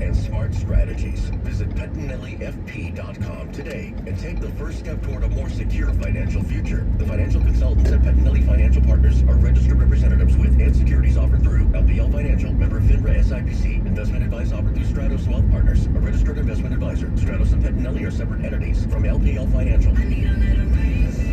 and smart strategies. Visit PettinelliFP.com today and take the first step toward a more secure financial future. The financial consultants at Pettinelli Financial Partners are registered representatives with and securities offered through LPL Financial, member FINRA SIPC. Investment advice offered through Stratos Wealth Partners, a registered investment advisor. Stratos and Pettinelli are separate entities from LPL Financial. I need a little raise.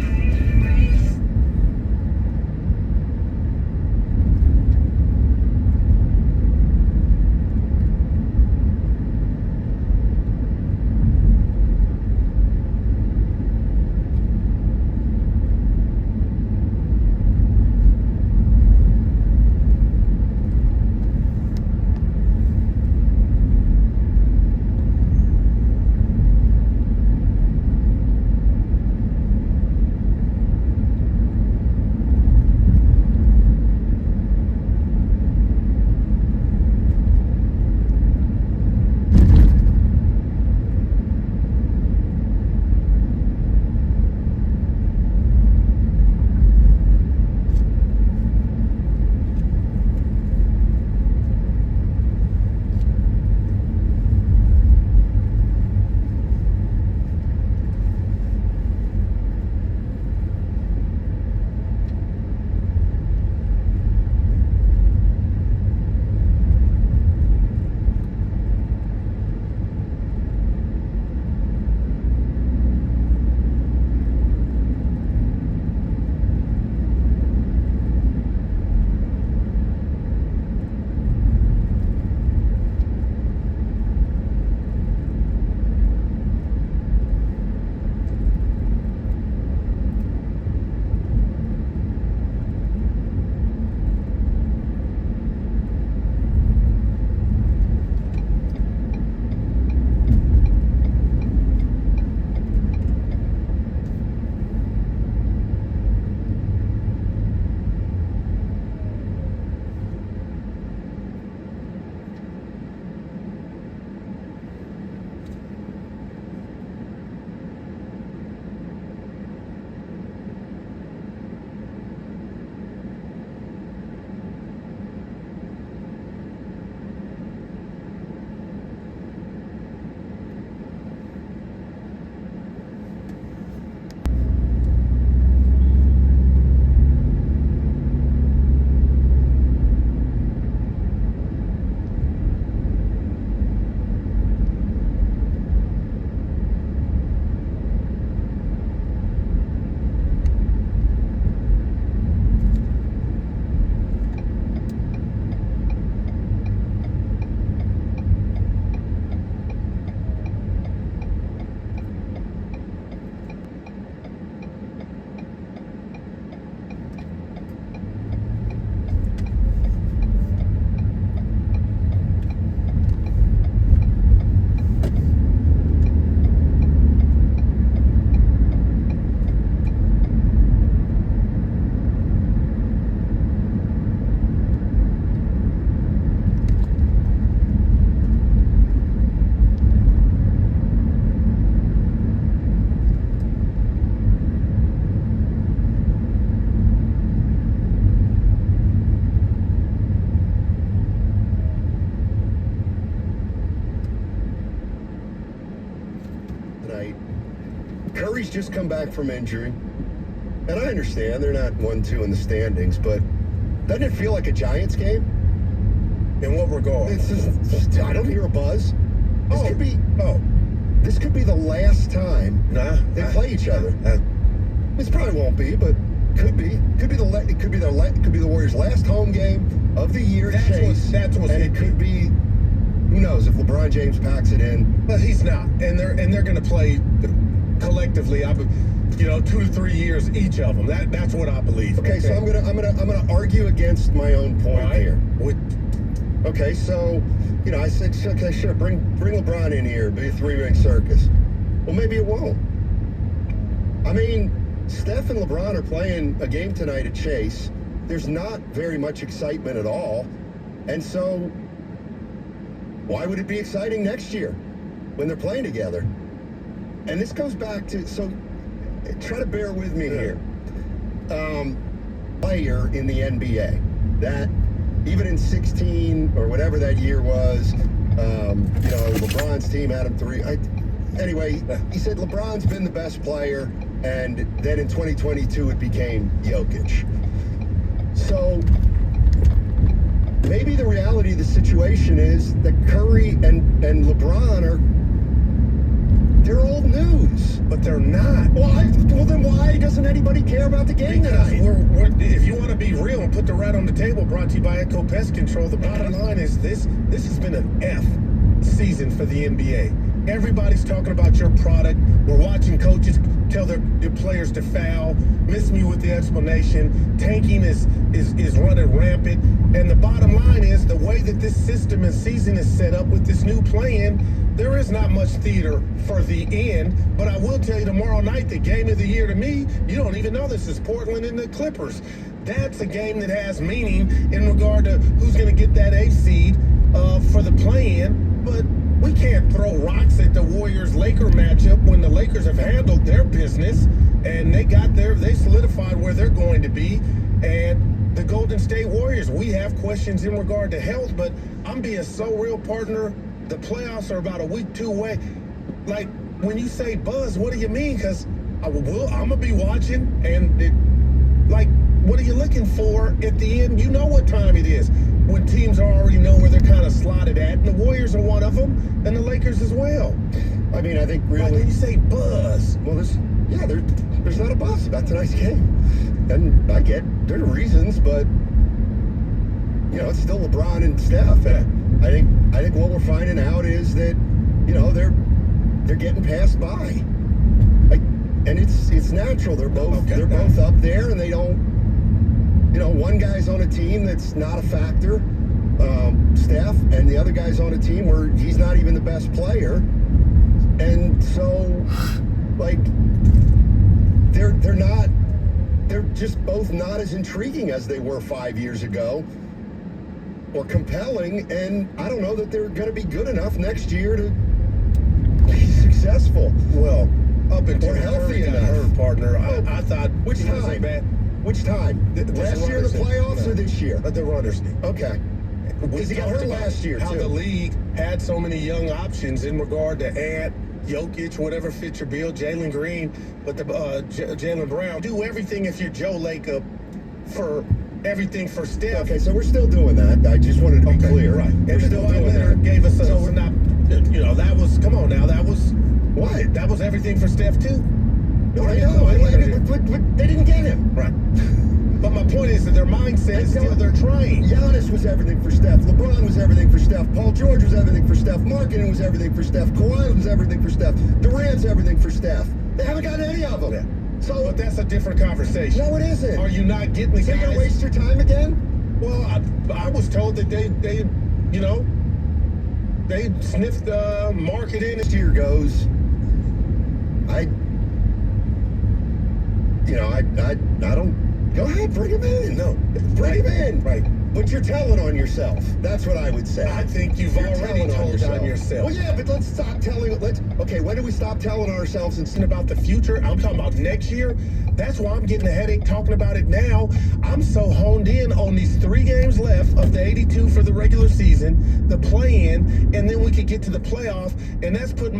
Curry's just come back from injury. And I understand they're not 1-2 in the standings, but doesn't it feel like a Giants game? In what regard? It's just, I don't hear a buzz. This could be the last time they play each other. This probably won't be, but could be. Could be the Warriors' last home game of the year. And it could be. Who knows if LeBron James packs it in? But he's not, and they're going to play collectively. 2 to 3 years each of them. That's what I believe. Okay, so I'm gonna argue against my own point here. Okay, so I said, okay, sure, bring LeBron in here, be a 3-ring circus. Well, maybe it won't. I mean, Steph and LeBron are playing a game tonight at Chase. There's not very much excitement at all, and so why would it be exciting next year when they're playing together? And this goes back to, so try to bear with me here. Player in the NBA that even in 16 or whatever that year was, LeBron's team had him 3. Anyway, he said LeBron's been the best player, and then in 2022 it became Jokic. So maybe the reality of the situation is that Curry and LeBron they're old news. But they're not. Well, then why doesn't anybody care about the game Because tonight? if you want to be real and put the rat on the table, brought to you by Echo Pest Control, the bottom line is this has been an F season for the NBA. Everybody's talking about your product. We're watching coaches tell their players to foul, miss me with the explanation. Tanking is running rampant. And the bottom line is the way that this system and season is set up with this new plan, there is not much theater for the end. But I will tell you tomorrow night, the game of the year to me, you don't even know this is Portland and the Clippers. That's a game that has meaning in regard to who's going to get that 8th seed for the play-in. But we can't throw rocks at the Warriors-Laker matchup when the Lakers have handled their business and they solidified where they're going to be. And the Golden State Warriors, we have questions in regard to health, but I'm being so real, partner. The playoffs are about a week, 2 away. Like, when you say buzz, what do you mean? Because I'm going to be watching, and what are you looking for at the end? You know what time it is when teams already know where they're kind of slotted at, and the Warriors are one of them, and the Lakers as well. I mean, I think really... Like when you say buzz. Well, there's not a buzz about tonight's game. And I get there are reasons, but, it's still LeBron and Steph. And I think what we're finding out is that, they're getting passed by. And it's natural. They're both up there, and they don't... one guy's on a team that's not a factor, Steph, and the other guy's on a team where he's not even the best player. And so, they're just both not as intriguing as they were 5 years ago, or compelling, and I don't know that they're going to be good enough next year to be successful. Well, up until healthy got enough. Hurt, partner, I thought... Which time? Which time? Last year in the playoffs or this year? The runners did. Okay. Because he got hurt last year, how too. The league had so many young options in regard to Ant, Jokic, whatever fits your bill, Jalen Green, but the Jalen Brown. Do everything if you're Joe Lacob for everything for Steph. Okay, so we're still doing that. I just wanted to be clear. Right. We're And still the doing letter that. gave us So we're not, that was, come on now, that was... What? That was everything for Steph, too. No, I know. But they didn't get him. Right. But my point is that their mindset is still they're trying. Giannis was everything for Steph. LeBron was everything for Steph. Paul George was everything for Steph. Marketing was everything for Steph. Kawhi was everything for Steph. Durant's everything for Steph. They haven't gotten any of them. Yeah. So, But that's a different conversation. No, it isn't. Are you not getting the So you're guys? going to waste your time again? Well, I was told that they sniffed marketing. Next year goes, I don't... Go ahead, bring him in. No. Bring him in. Right. But you're telling on yourself. That's what I would say. I think you've already told on yourself. Well, yeah, but let's stop telling. Okay, when do we stop telling ourselves And about the future, I'm talking about next year. That's why I'm getting a headache talking about it now. I'm so honed in on these 3 games left of the 82 for the regular season, the play-in, and then we could get to the playoff. And that's putting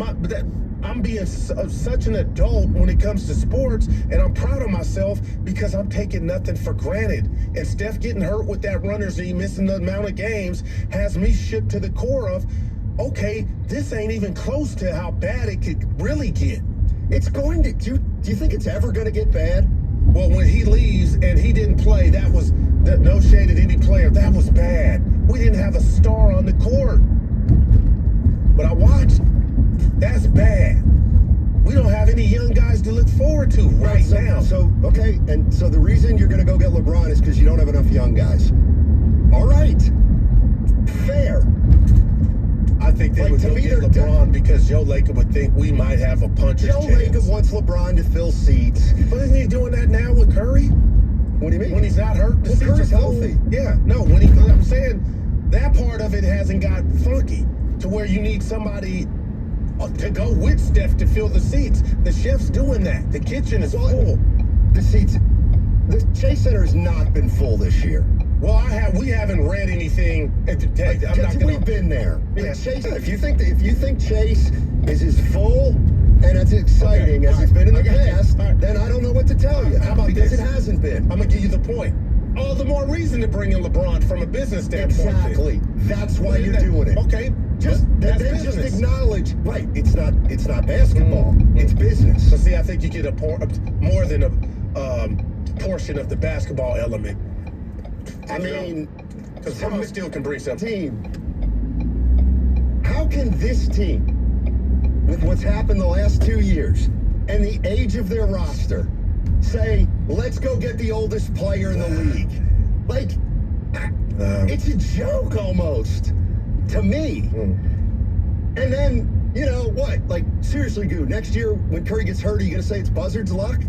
I'm being such an adult when it comes to sports, and I'm proud of myself because I'm taking nothing for granted. And Steph getting hurt with that runner's knee, missing the amount of games, has me shook to the core of, okay, this ain't even close to how bad it could really get. It's going to. Do you think it's ever going to get bad? Well, when he leaves and he didn't play, that was no shade at any player. That was bad. We didn't have a star on the court. But I watched. That's bad. We don't have any young guys to look forward to right now. So, okay, and so the reason you're going to go get LeBron is because you don't have enough young guys. All right. Fair. I think they would go get LeBron because Joe Lacob would think we might have a puncher's chance. Joe Lacob wants LeBron to fill seats. But isn't he doing that now with Curry? What do you mean? When he's not hurt, the seats Curry's are full. healthy. Yeah, no, I'm saying that part of it hasn't got funky to where you need somebody to go with Steph to fill the seats. The chef's doing that. The kitchen is full. The Chase Center has not been full this year. Well, I have we haven't read anything. We've been there. Yeah. Chase, if you think Chase is as full and as exciting as it's been in the past, then I don't know what to tell you. How about because this? It hasn't been. I'm gonna give you the point. All the more reason to bring in LeBron from a business standpoint. Exactly. That's why you're doing it. Okay. Just acknowledge. Right. It's not basketball. It's business. But see, I think you get more than a portion of the basketball element. I mean, because someone still can bring something. How can this team, with what's happened the last 2 years and the age of their roster, say, let's go get the oldest player in the league? Like, it's a joke almost to me. And then, you know what? Like, seriously, Goo, next year when Curry gets hurt, are you going to say it's buzzard's luck?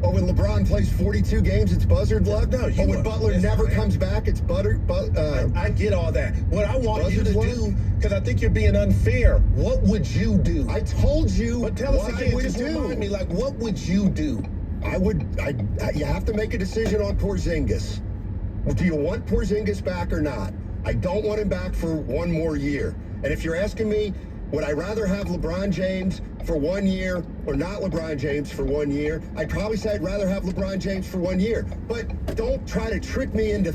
Or when LeBron plays 42 games, it's buzzard luck? No, or when Butler never comes back, it's I get all that. What I want you to do, because I think you're being unfair, what would you do? I told you. But tell us again, just remind me, like, what would you do? You have to make a decision on Porzingis. Do you want Porzingis back or not? I don't want him back for one more year. And if you're asking me, would I rather have LeBron James for 1 year or not LeBron James for 1 year? I'd probably say I'd rather have LeBron James for 1 year. But don't try to trick me into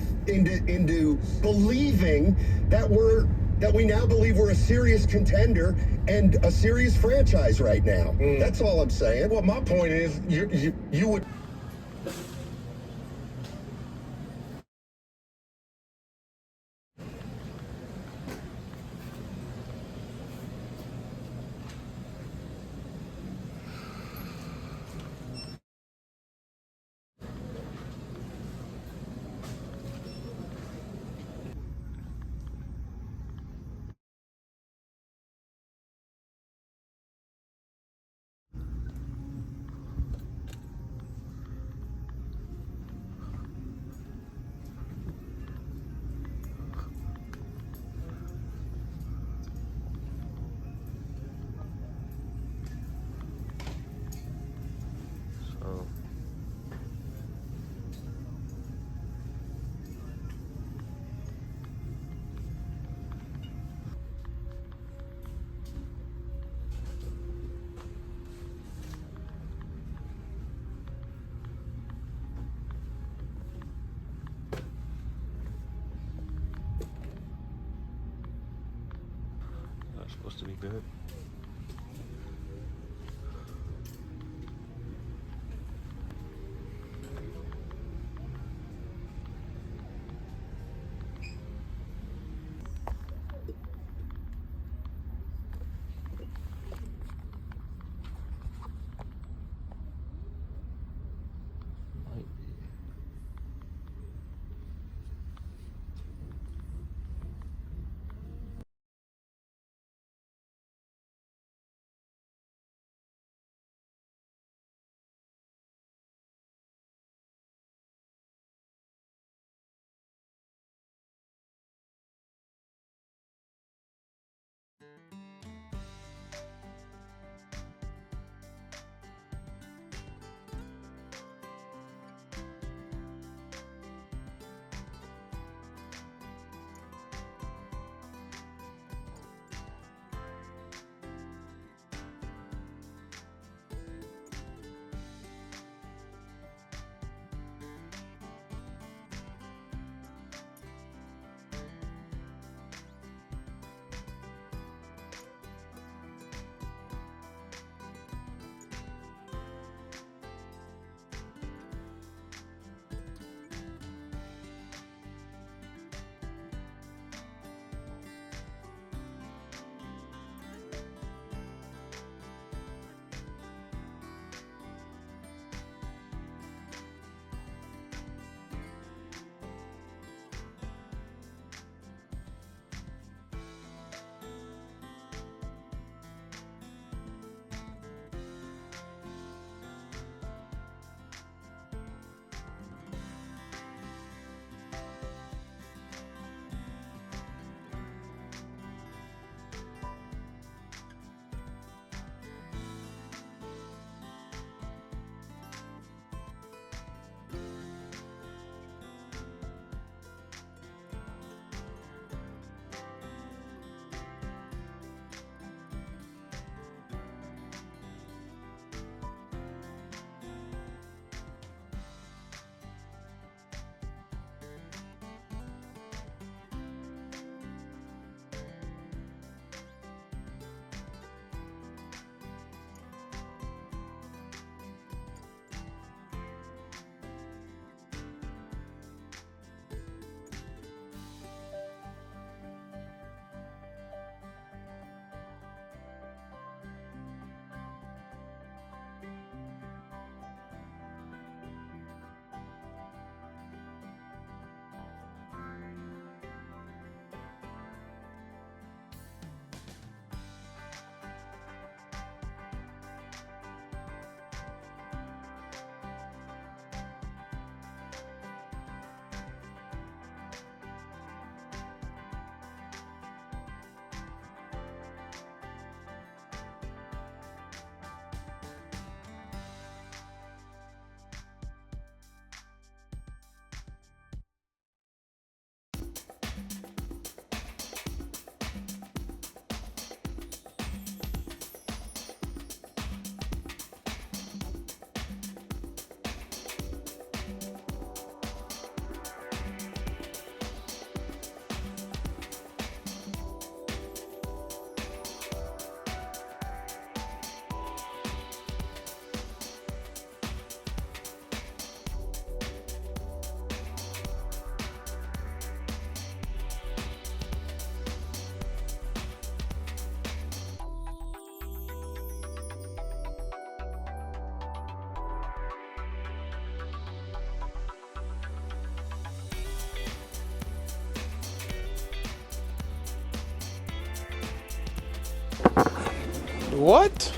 believing that we now believe we're a serious contender and a serious franchise right now. That's all I'm saying. Well, my point is, you would. That's supposed to be good. What?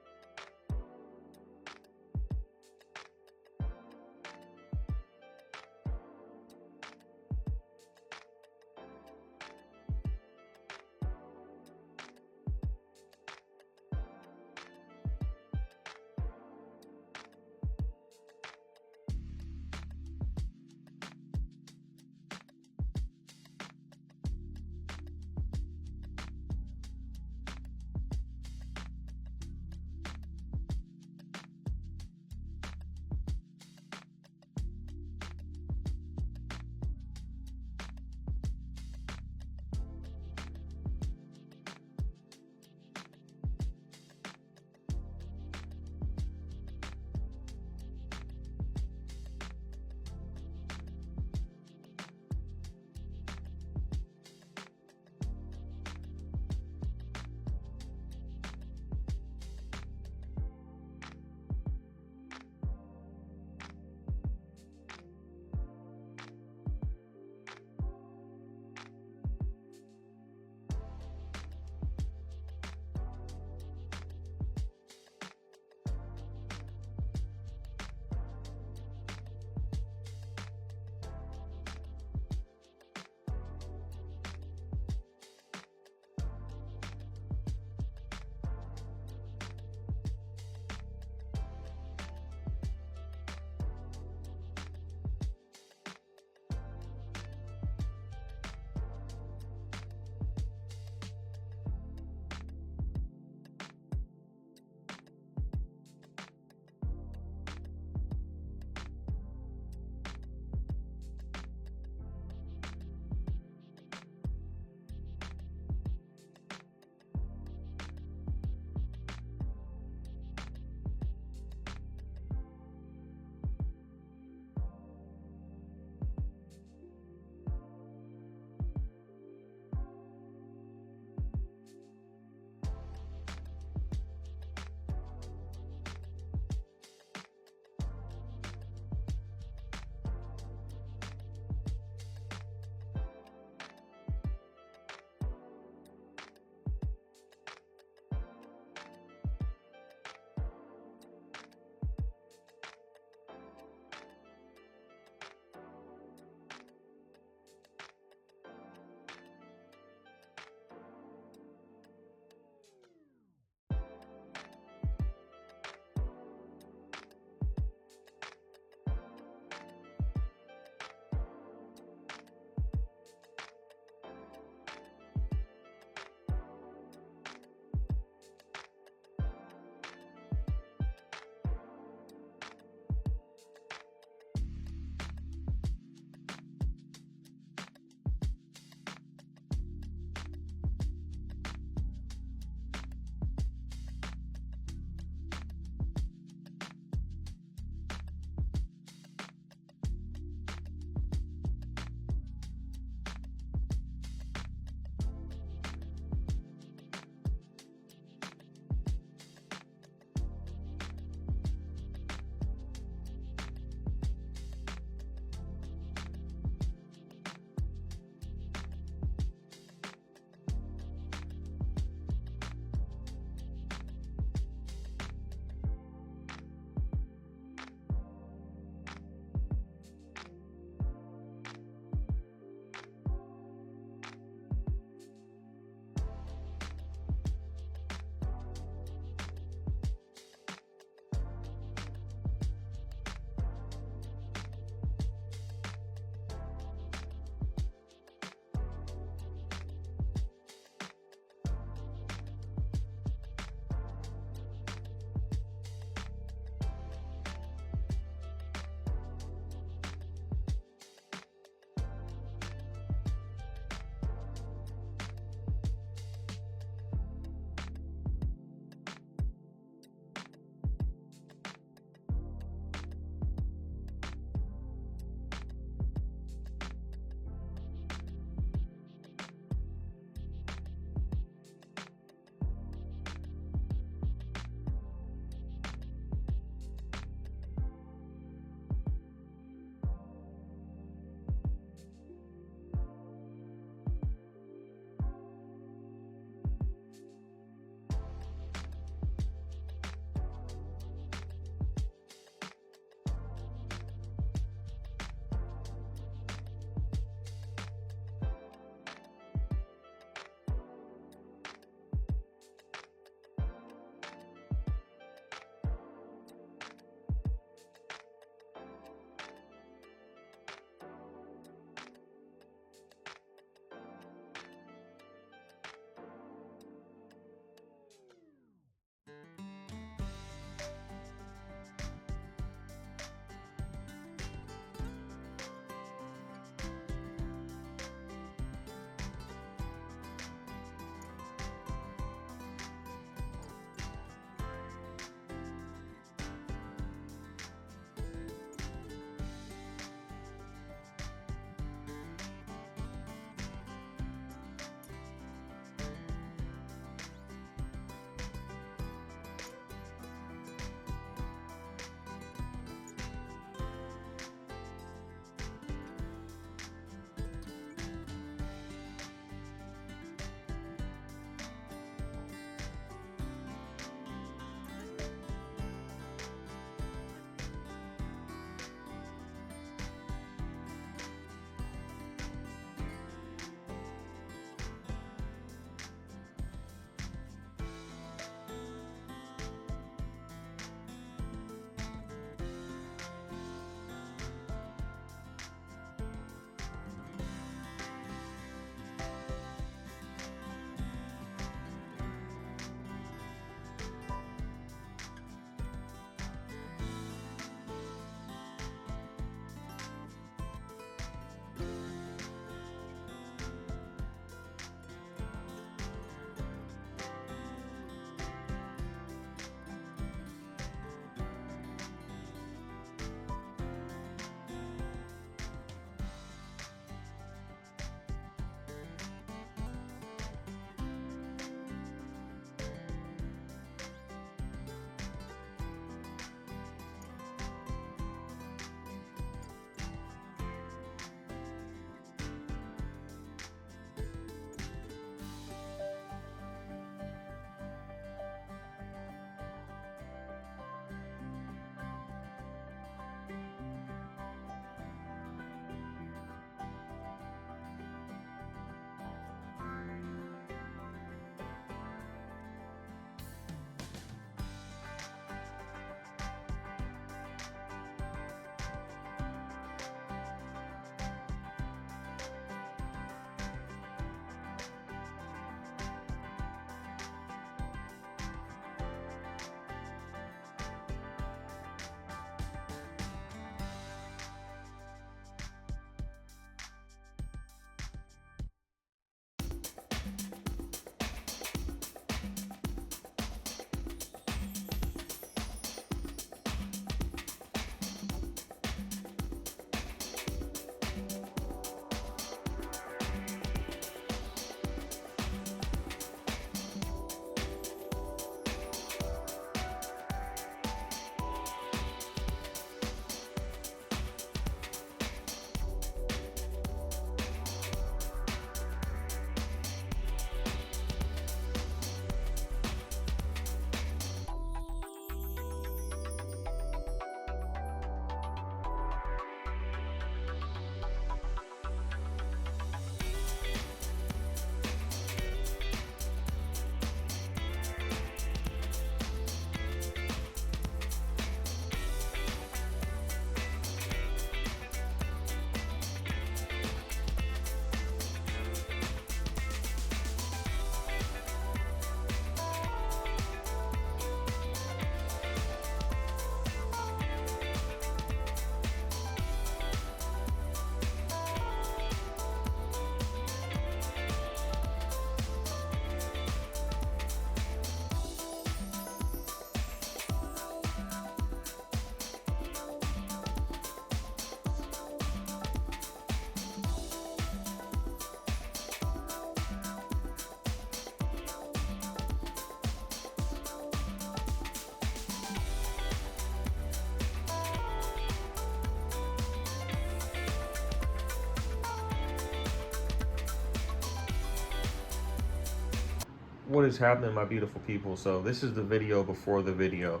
What is happening, my beautiful people? So this is the video before the video.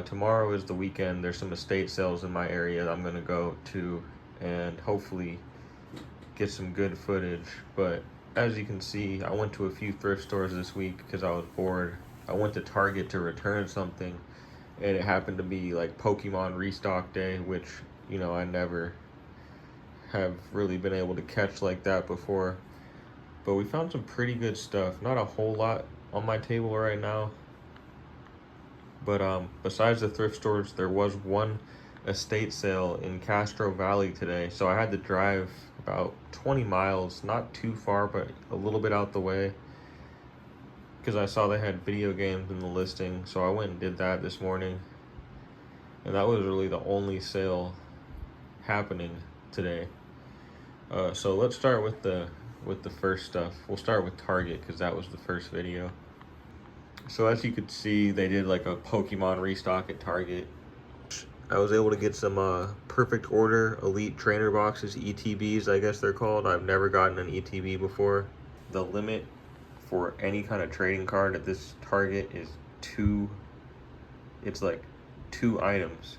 Tomorrow is the weekend. There's some estate sales in my area that I'm gonna go to and hopefully get some good footage. But as you can see, I went to a few thrift stores this week because I was bored. I went to Target to return something, and it happened to be like Pokemon Restock Day, which, you know, I never have really been able to catch like that before. But we found some pretty good stuff. Not a whole lot on my table right now. But besides the thrift stores, there was one estate sale in Castro Valley today. So I had to drive about 20 miles, not too far, but a little bit out the way, because I saw they had video games in the listing. So I went and did that this morning. And that was really the only sale happening today. So let's start with the first stuff. We'll start with Target because that was the first video. So as you could see, they did like a Pokemon restock at Target. I was able to get some Perfect Order Elite Trainer Boxes, ETBs I guess they're called. I've never gotten an ETB before. The limit for any kind of trading card at this Target is it's like 2 items,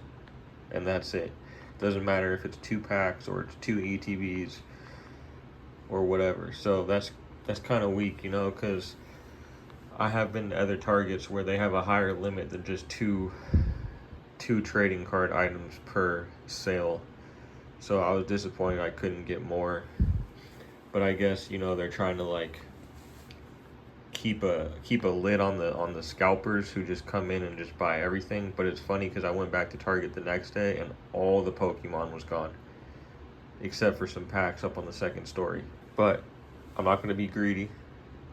and that's it. Doesn't matter if it's 2 packs or it's 2 ETBs or whatever. So that's kind of weak, you know, because I have been to other Targets where they have a higher limit than just two trading card items per sale. So I was disappointed I couldn't get more. But I guess, you know, they're trying to like keep a lid on the scalpers who just come in and just buy everything. But it's funny because I went back to Target the next day and all the Pokemon was gone, except for some packs up on the second story. But I'm not going to be greedy.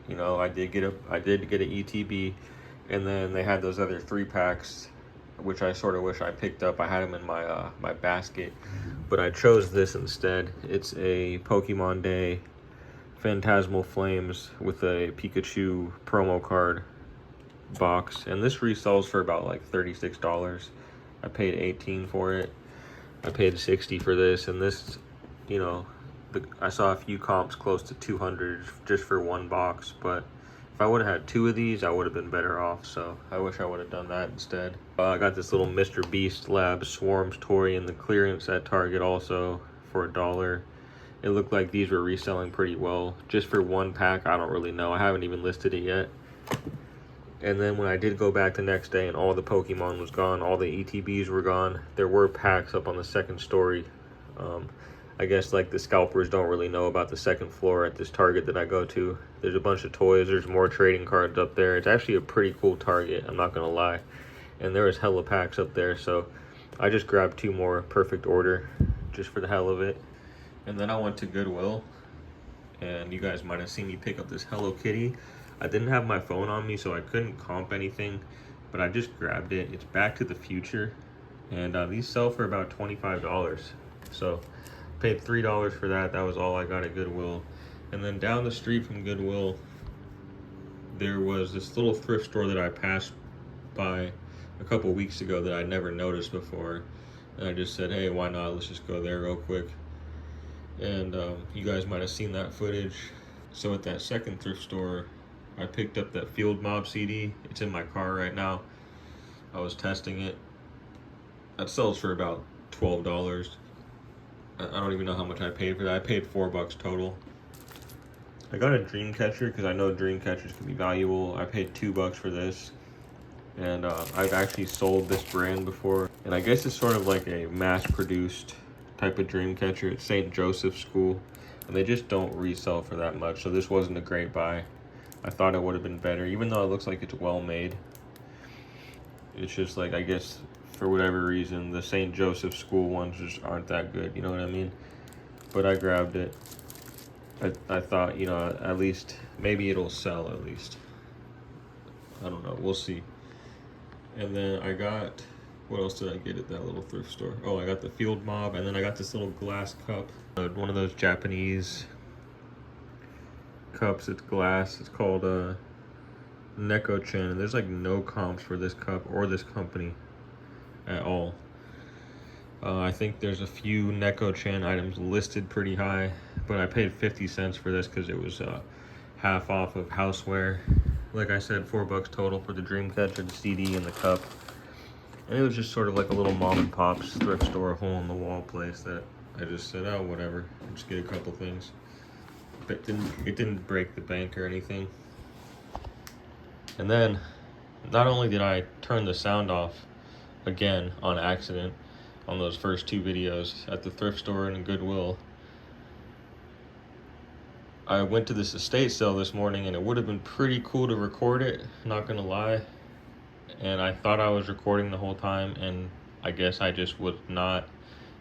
You know, I did get an ETB, and then they had those other 3 packs, which I sort of wish I picked up. I had them in my my basket, but I chose this instead. It's a Pokemon Day Phantasmal Flames with a Pikachu promo card box, and this resells for about like $36. I paid $18 for it. I paid $60 for this, and this, you know, I saw a few comps close to $200 just for 1 box, but if I would have had 2 of these, I would have been better off, so I wish I would have done that instead. I got this little Mr. Beast Labs Swarms toy in the clearance at Target also for $1. It looked like these were reselling pretty well. Just for 1 pack, I don't really know. I haven't even listed it yet. And then when I did go back the next day and all the Pokemon was gone, all the ETBs were gone, there were packs up on the second story. I guess like the scalpers don't really know about the second floor at this Target that I go to. There's a bunch of toys, there's more trading cards up there. It's actually a pretty cool Target, I'm not gonna lie. And there was hella packs up there, so I just grabbed 2 more Perfect Order just for the hell of it. And then I went to Goodwill, and you guys might have seen me pick up this Hello Kitty. I didn't have my phone on me, so I couldn't comp anything, but I just grabbed it. It's Back to the Future, and these sell for about $25. So paid $3 for that. That was all I got at Goodwill. And then down the street from Goodwill, there was this little thrift store that I passed by a couple weeks ago that I never noticed before. And I just said, hey, why not? Let's just go there real quick. And you guys might have seen that footage. So at that second thrift store, I picked up that Field Mob CD. It's in my car right now. I was testing it. That sells for about $12. I don't even know how much I paid for that. I paid $4 total. I got a dream catcher because I know dream catchers can be valuable. I paid $2 for this, and I've actually sold this brand before, and I guess it's sort of like a mass-produced type of dream catcher. It's St. Joseph's School, and they just don't resell for that much, so this wasn't a great buy. I thought it would have been better, even though it looks like it's well made. It's just like, I guess for whatever reason, the St. Joseph's School ones just aren't that good, you know what I mean? But I grabbed it. I thought, you know, at least, maybe it'll sell at least. I don't know, we'll see. And then I got, what else did I get at that little thrift store? Oh, I got the Field Mob, and then I got this little glass cup. One of those Japanese cups, it's glass, it's called Neko-chan, and there's like no comps for this cup or this company at all. I think there's a few Neko-chan items listed pretty high, but I paid 50 cents for this because it was half off of houseware. Like I said, $4 total for the Dreamcatcher, the CD, and the cup. And it was just sort of like a little mom and pop's thrift store, hole in the wall place that I just said, oh, whatever, I'll just get a couple things. But it didn't break the bank or anything. And then, not only did I turn the sound off again on accident on those first 2 videos at the thrift store and Goodwill, I went to this estate sale this morning, and it would have been pretty cool to record it, not gonna lie. And I thought I was recording the whole time, and I guess I just was not.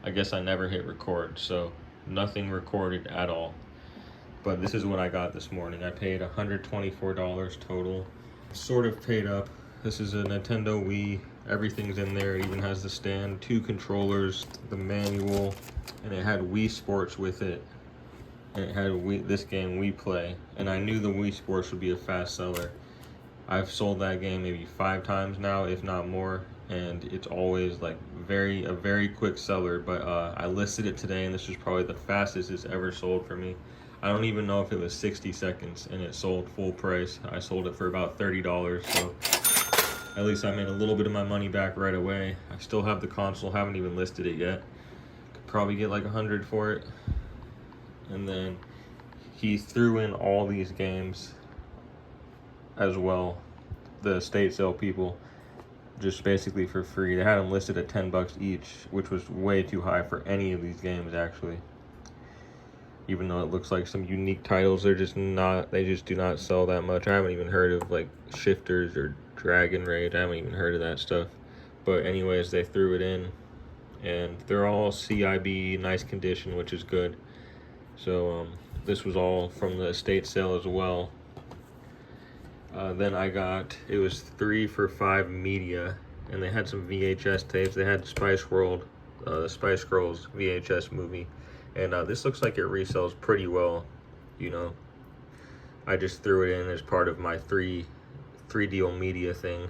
I guess I never hit record, so nothing recorded at all. But this is what I got this morning. I paid $124 total. Sort of paid up. This is a Nintendo Wii. Everything's in there. It even has the stand, 2 controllers, the manual, and it had Wii Sports with it. And it had this game, Wii Play. And I knew the Wii Sports would be a fast seller. I've sold that game maybe 5 times now, if not more, and it's always like a very quick seller. But I listed it today, and this is probably the fastest it's ever sold for me. I don't even know if it was 60 seconds, and it sold full price. I sold it for about $30, so at least I made a little bit of my money back right away. I still have the console, haven't even listed it yet. Could probably get like 100 for it. And then he threw in all these games as well, the estate sale people, just basically for free. They had them listed at $10 each, which was way too high for any of these games, actually. Even though it looks like some unique titles, they just do not sell that much. I haven't even heard of like Shifters or Dragon Raid. I haven't even heard of that stuff. But anyways, they threw it in, and they're all CIB, nice condition, which is good. So this was all from the estate sale as well. Then I got, it was 3 for $5 media, and they had some VHS tapes. They had Spice World, Spice Girls VHS movie, and this looks like it resells pretty well. You know, I just threw it in as part of my three deal media thing.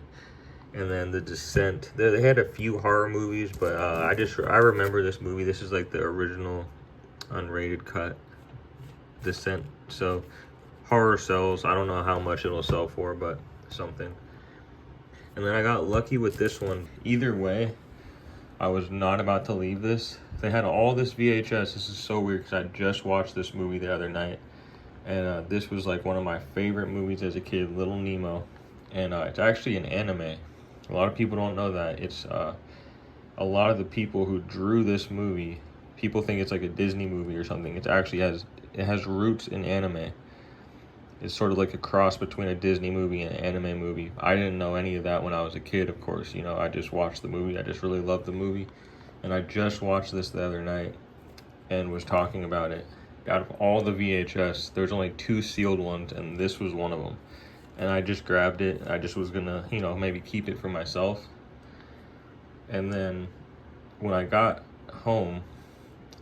And then The Descent, they had a few horror movies, but I remember this movie. This is like the original unrated cut, Descent. So horror sells. I don't know how much it'll sell for, but something. And then I got lucky with this one. Either way, I was not about to leave this. They had all this VHS. This is so weird because I just watched this movie the other night, and this was like one of my favorite movies as a kid, Little Nemo. And it's actually an anime. A lot of people don't know that. It's a lot of the people who drew this movie, people think it's like a Disney movie or something. It actually has roots in anime. It's sort of like a cross between a Disney movie and an anime movie. I didn't know any of that when I was a kid, of course. You know, I just watched the movie. I just really loved the movie. And I just watched this the other night and was talking about it. Out of all the VHS, there's only 2 sealed ones, and this was one of them. And I just grabbed it. I just was gonna, you know, maybe keep it for myself. And then when I got home,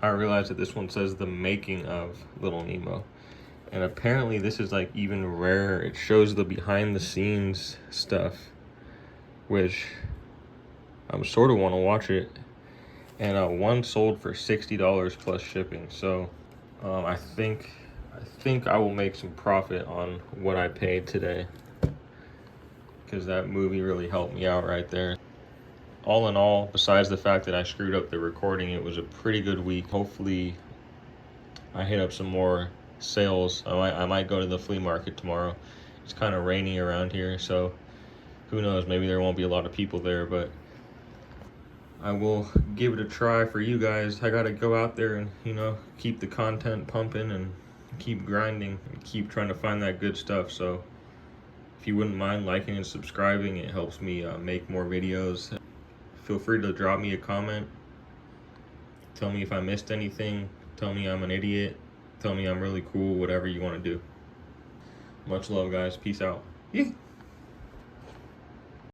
I realized that this one says The Making of Little Nemo. And apparently this is like even rarer. It shows the behind the scenes stuff, which I sort of want to watch it. And one sold for $60 plus shipping. So I think I will make some profit on what I paid today, because that movie really helped me out right there. All in all, besides the fact that I screwed up the recording, it was a pretty good week. Hopefully I hit up some more sales. I might go to the flea market tomorrow. It's kind of rainy around here, so who knows, maybe there won't be a lot of people there, but I will give it a try for you guys. I gotta go out there and, you know, keep the content pumping and keep grinding and keep trying to find that good stuff. So if you wouldn't mind liking and subscribing, it helps me make more videos. Feel free to drop me a comment. Tell me if I missed anything. Tell me I'm an idiot. Tell me I'm really cool, whatever you want to do. Much love, guys. Peace out. Yeah.